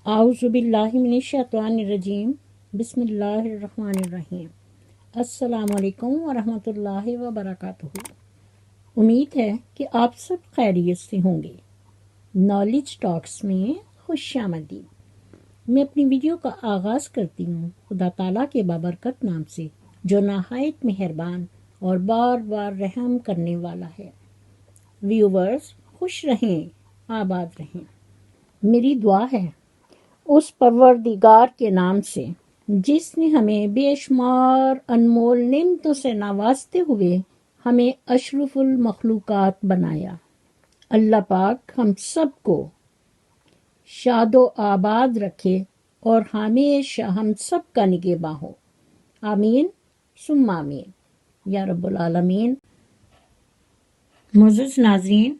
اعوذ باللہ من الشیطان الرجیم بسم اللہ الرحمن الرحیم۔ السلام علیکم ورحمۃ اللہ وبرکاتہ۔ امید ہے کہ آپ سب خیریت سے ہوں گے۔ نالج ٹاکس میں خوش آمدید۔ میں اپنی ویڈیو کا آغاز کرتی ہوں خدا تعالیٰ کے بابرکت نام سے جو نہایت مہربان اور بار بار رحم کرنے والا ہے۔ ویورز خوش رہیں، آباد رہیں۔ میری دعا ہے اس پروردگار کے نام سے جس نے ہمیں بے شمار انمول نعمتوں سے نوازتے ہوئے ہمیں اشرف المخلوقات بنایا۔ اللہ پاک ہم سب کو شاد و آباد رکھے اور ہمیشہ ہم سب کا نگہباں ہو۔ آمین ثم آمین یا رب العالمین۔ معزز ناظرین،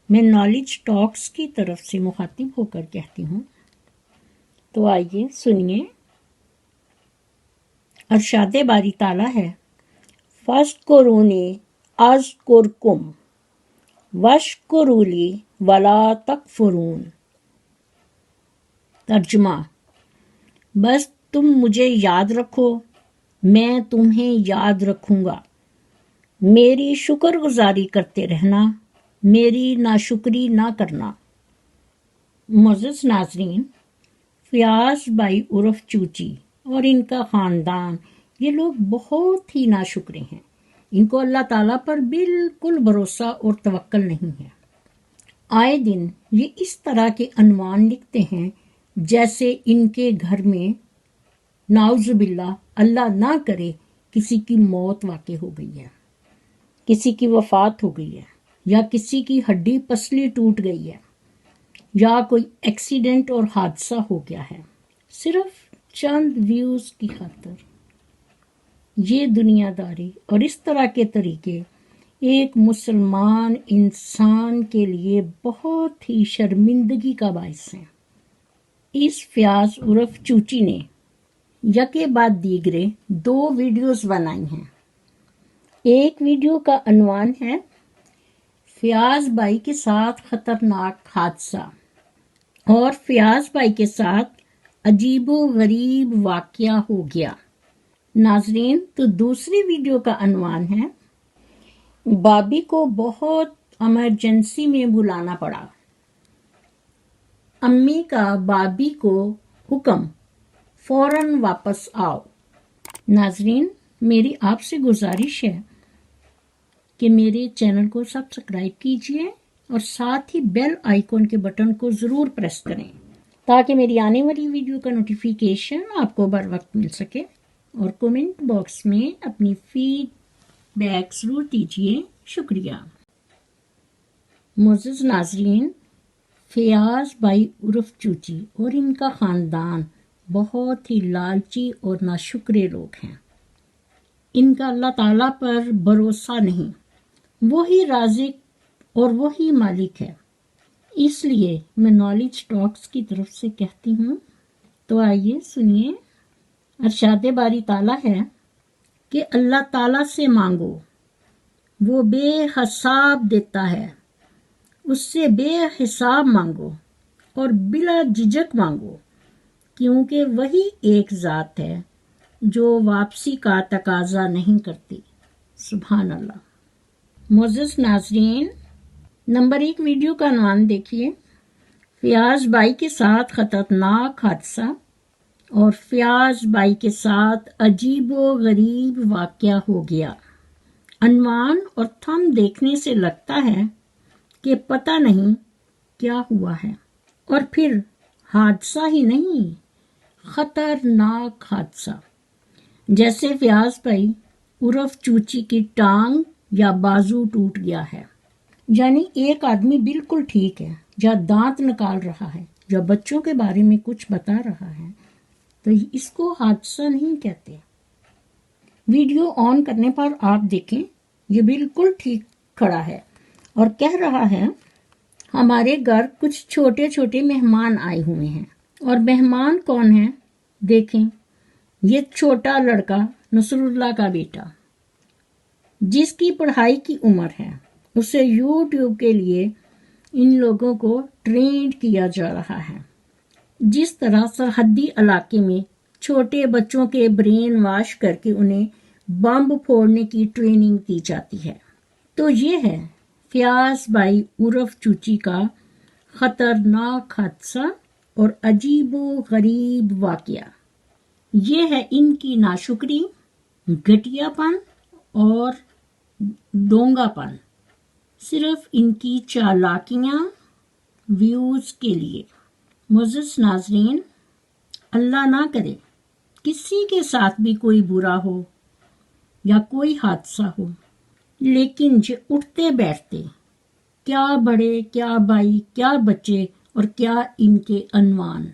میں نالج ٹاکس کی طرف سے مخاطب ہو کر کہتی ہوں، تو آئیے سنیے۔ ارشاد باری تعالیٰ ہے، فَاذْكُرُونِی أَذْكُرْکُم وَاشْکُرُوا لِی وَلَا تَکْفُرُونِ۔ ترجمہ: بس تم مجھے یاد رکھو، میں تمہیں یاد رکھوں گا۔ میری شکر گزاری کرتے رہنا، میری ناشکری نہ کرنا۔ معزز ناظرین، فیاض بھائی عرف چوچی اور ان کا خاندان، یہ لوگ بہت ہی ناشکرے ہیں۔ ان کو اللہ تعالیٰ پر بالکل بھروسہ اور توکل نہیں ہے۔ آئے دن یہ اس طرح کے عنوان لکھتے ہیں جیسے ان کے گھر میں نعوذ باللہ اللہ نہ کرے کسی کی موت واقع ہو گئی ہے، کسی کی وفات ہو گئی ہے، یا کسی کی ہڈی پسلی ٹوٹ گئی ہے، یا کوئی ایکسیڈنٹ اور حادثہ ہو گیا ہے، صرف چند ویوز کی خاطر۔ یہ دنیا داری اور اس طرح کے طریقے ایک مسلمان انسان کے لیے بہت ہی شرمندگی کا باعث ہیں۔ اس فیاض عرف چوچی نے یکے بعد دیگرے 2 ویڈیوز بنائی ہیں۔ ایک ویڈیو کا عنوان ہے فیاض بھائی کے ساتھ خطرناک حادثہ، اور فیاض بھائی کے ساتھ عجیب و غریب واقعہ ہو گیا۔ ناظرین، تو دوسری ویڈیو کا عنوان ہے بابی کو بہت ایمرجنسی میں بلانا پڑا، امی کا بابی کو حکم فوراً واپس آؤ۔ ناظرین، میری آپ سے گزارش ہے کہ میرے چینل کو سبسکرائب کیجئے اور ساتھ ہی بیل آئیکن کے بٹن کو ضرور پریس کریں تاکہ میری آنے والی ویڈیو کا نوٹیفیکیشن آپ کو بر وقت مل سکے، اور کومنٹ باکس میں اپنی فیڈ بیک ضرور دیجئے۔ شکریہ۔ معزز ناظرین، فیاض بھائی عرف چوچی اور ان کا خاندان بہت ہی لالچی اور ناشکرے لوگ ہیں۔ ان کا اللہ تعالیٰ پر بھروسہ نہیں، وہی رازق اور وہی مالک ہے۔ اس لیے میں نالج ٹاکس کی طرف سے کہتی ہوں، تو آئیے سنیے۔ ارشاد باری تعالیٰ ہے کہ اللہ تعالیٰ سے مانگو، وہ بے حساب دیتا ہے، اس سے بے حساب مانگو اور بلا جھجک مانگو، کیونکہ وہی ایک ذات ہے جو واپسی کا تقاضا نہیں کرتی۔ سبحان اللہ۔ معزز ناظرین، نمبر 1 ویڈیو کا عنوان دیکھیے، فیاض بھائی کے ساتھ خطرناک حادثہ اور فیاض بھائی کے ساتھ عجیب و غریب واقعہ ہو گیا۔ عنوان اور تھم دیکھنے سے لگتا ہے کہ پتہ نہیں کیا ہوا ہے، اور پھر حادثہ ہی نہیں، خطرناک حادثہ، جیسے فیاض بھائی عرف چوچی کی ٹانگ یا بازو ٹوٹ گیا ہے، یعنی ایک آدمی بالکل ٹھیک ہے، یا دانت نکال رہا ہے، یا بچوں کے بارے میں کچھ بتا رہا ہے، تو اس کو حادثہ نہیں کہتے۔ ویڈیو آن کرنے پر آپ دیکھیں، یہ بالکل ٹھیک کھڑا ہے اور کہہ رہا ہے ہمارے گھر کچھ چھوٹے چھوٹے مہمان آئے ہوئے ہیں۔ اور مہمان کون ہیں؟ دیکھیں، یہ چھوٹا لڑکا نصر اللہ کا بیٹا، جس کی پڑھائی کی عمر ہے، اسے یوٹیوب کے لیے ان لوگوں کو ٹرینڈ کیا جا رہا ہے۔ جس طرح سرحدی علاقے میں چھوٹے بچوں کے برین واش کر کے انہیں بم پھوڑنے کی ٹریننگ دی جاتی ہے، تو یہ ہے فیاض بھائی عرف چوچی کا خطرناک حادثہ اور عجیب و غریب واقعہ۔ یہ ہے ان کی ناشکری، گھٹیا پن اور ڈونگا پن، صرف ان کی چالاکیاں ویوز کے لیے۔ معزز ناظرین، اللہ نہ کرے کسی کے ساتھ بھی کوئی برا ہو یا کوئی حادثہ ہو، لیکن جو اٹھتے بیٹھتے، کیا بڑے، کیا بھائی، کیا بچے اور کیا ان کے عنوان،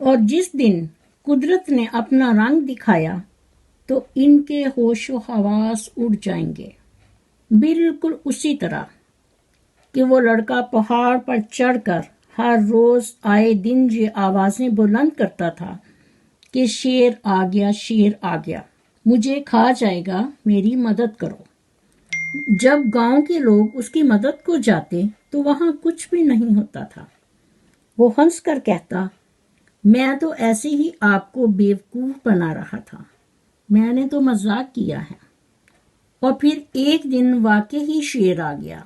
اور جس دن قدرت نے اپنا رنگ دکھایا تو ان کے ہوش و حواس اڑ جائیں گے، بالکل اسی طرح کہ وہ لڑکا پہاڑ پر چڑھ کر ہر روز آئے دن یہ آوازیں بلند کرتا تھا کہ شیر آ گیا، شیر آ گیا، مجھے کھا جائے گا، میری مدد کرو۔ جب گاؤں کے لوگ اس کی مدد کو جاتے تو وہاں کچھ بھی نہیں ہوتا تھا۔ وہ ہنس کر کہتا، میں تو ایسے ہی آپ کو بیوقوف بنا رہا تھا، میں نے تو مذاق کیا ہے۔ اور پھر ایک دن واقعی ہی شیر آ گیا۔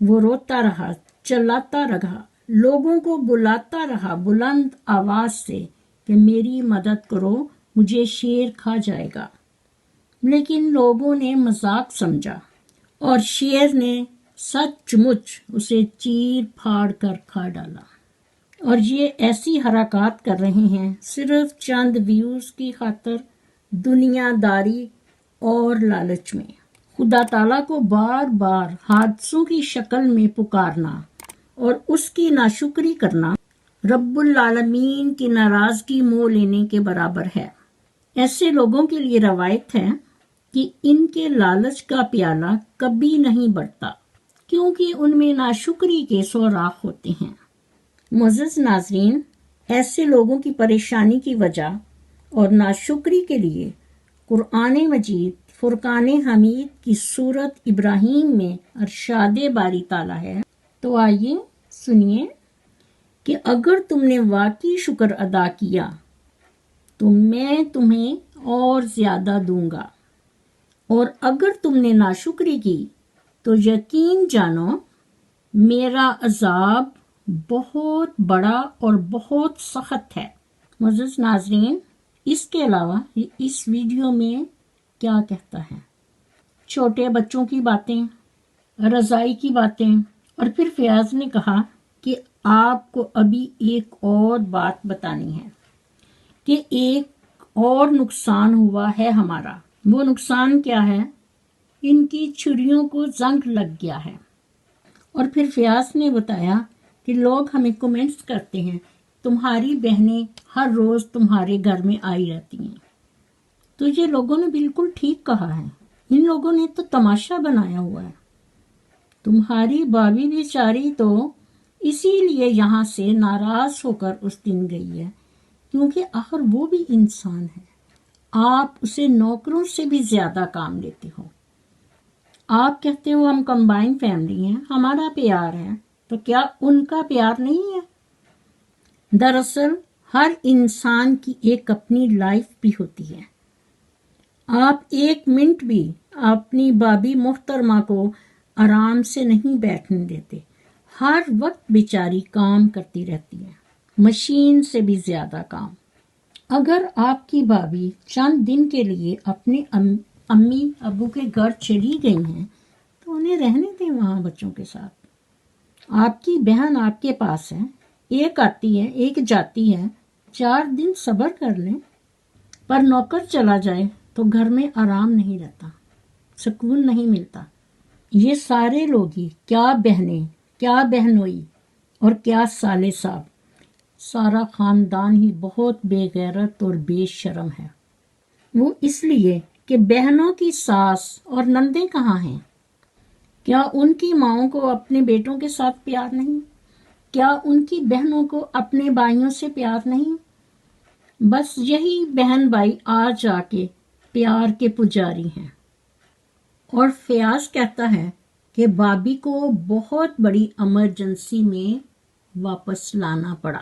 وہ روتا رہا، چلاتا رہا، لوگوں کو بلاتا رہا بلند آواز سے کہ میری مدد کرو، مجھے شیر کھا جائے گا۔ لیکن لوگوں نے مذاق سمجھا اور شیر نے سچ مچ اسے چیر پھاڑ کر کھا ڈالا۔ اور یہ ایسی حرکات کر رہے ہیں صرف چند ویوز کی خاطر، دنیا داری اور لالچ میں۔ خدا تعالیٰ کو بار بار حادثوں کی شکل میں پکارنا اور اس کی ناشکری کرنا رب العالمین کی ناراضگی مول لینے کے برابر ہے۔ ایسے لوگوں کے لیے روایت ہے کہ ان کے لالچ کا پیالہ کبھی نہیں بڑھتا، کیونکہ ان میں ناشکری کے سوراخ ہوتے ہیں۔ معزز ناظرین، ایسے لوگوں کی پریشانی کی وجہ اور ناشکری کے لیے قرآن مجید فرقان حمید کی سورت ابراہیم میں ارشاد باری تعالیٰ ہے۔ تو آئیے سنیے کہ اگر تم نے واقعی شکر ادا کیا تو میں تمہیں اور زیادہ دوں گا، اور اگر تم نے ناشکری کی تو یقین جانو میرا عذاب بہت بڑا اور بہت سخت ہے۔ معزز ناظرین، اس کے علاوہ اس ویڈیو میں کیا کہتا ہے؟ چھوٹے بچوں کی باتیں، رضائی کی باتیں، اور پھر فیاض نے کہا کہ آپ کو ابھی ایک اور بات بتانی ہے کہ ایک اور نقصان ہوا ہے ہمارا۔ وہ نقصان کیا ہے؟ ان کی چھریوں کو زنگ لگ گیا ہے۔ اور پھر فیاض نے بتایا کہ لوگ ہمیں کمنٹس کرتے ہیں، تمہاری بہنیں ہر روز تمہارے گھر میں آئی رہتی ہیں۔ تو یہ لوگوں نے بالکل ٹھیک کہا ہے، ان لوگوں نے تو تماشا بنایا ہوا ہے۔ تمہاری بابی بیچاری تو اسی لیے یہاں سے ناراض ہو کر اس دن گئی ہے، کیونکہ آخر وہ بھی انسان ہے، آپ اسے نوکروں سے بھی زیادہ کام لیتے ہو۔ آپ کہتے ہو ہم کمبائن فیملی ہیں، ہمارا پیار ہے، تو کیا ان کا پیار نہیں ہے؟ دراصل ہر انسان کی ایک اپنی لائف بھی ہوتی ہے۔ آپ ایک منٹ بھی اپنی بابی محترمہ کو آرام سے نہیں بیٹھنے دیتے، ہر وقت بیچاری کام کرتی رہتی ہے، مشین سے بھی زیادہ کام۔ اگر آپ کی بابی چند دن کے لیے اپنے امی ابو کے گھر چلی گئی ہیں تو انہیں رہنے دیں وہاں بچوں کے ساتھ۔ آپ کی بہن آپ کے پاس ہے، ایک آتی ہے ایک جاتی ہے، 4 دن صبر کر لیں۔ پر نوکر چلا جائے تو گھر میں آرام نہیں رہتا، سکون نہیں ملتا۔ یہ سارے لوگ ہی، کیا بہنیں، کیا بہنوئی اور کیا سالے صاحب، سارا خاندان ہی بہت بے غیرت اور بے شرم ہے۔ وہ اس لیے کہ بہنوں کی ساس اور نندیں کہاں ہیں؟ کیا ان کی ماؤں کو اپنے بیٹوں کے ساتھ پیار نہیں؟ کیا ان کی بہنوں کو اپنے بھائیوں سے پیار نہیں؟ بس یہی بہن بھائی آج آ کے پیار کے پجاری ہیں۔ اور فیاض کہتا ہے کہ بابی کو بہت بڑی ایمرجنسی میں واپس لانا پڑا۔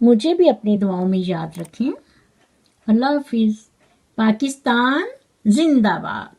مجھے بھی اپنی دعاؤں میں یاد رکھیں۔ اللہ حافظ۔ پاکستان زندہ باد۔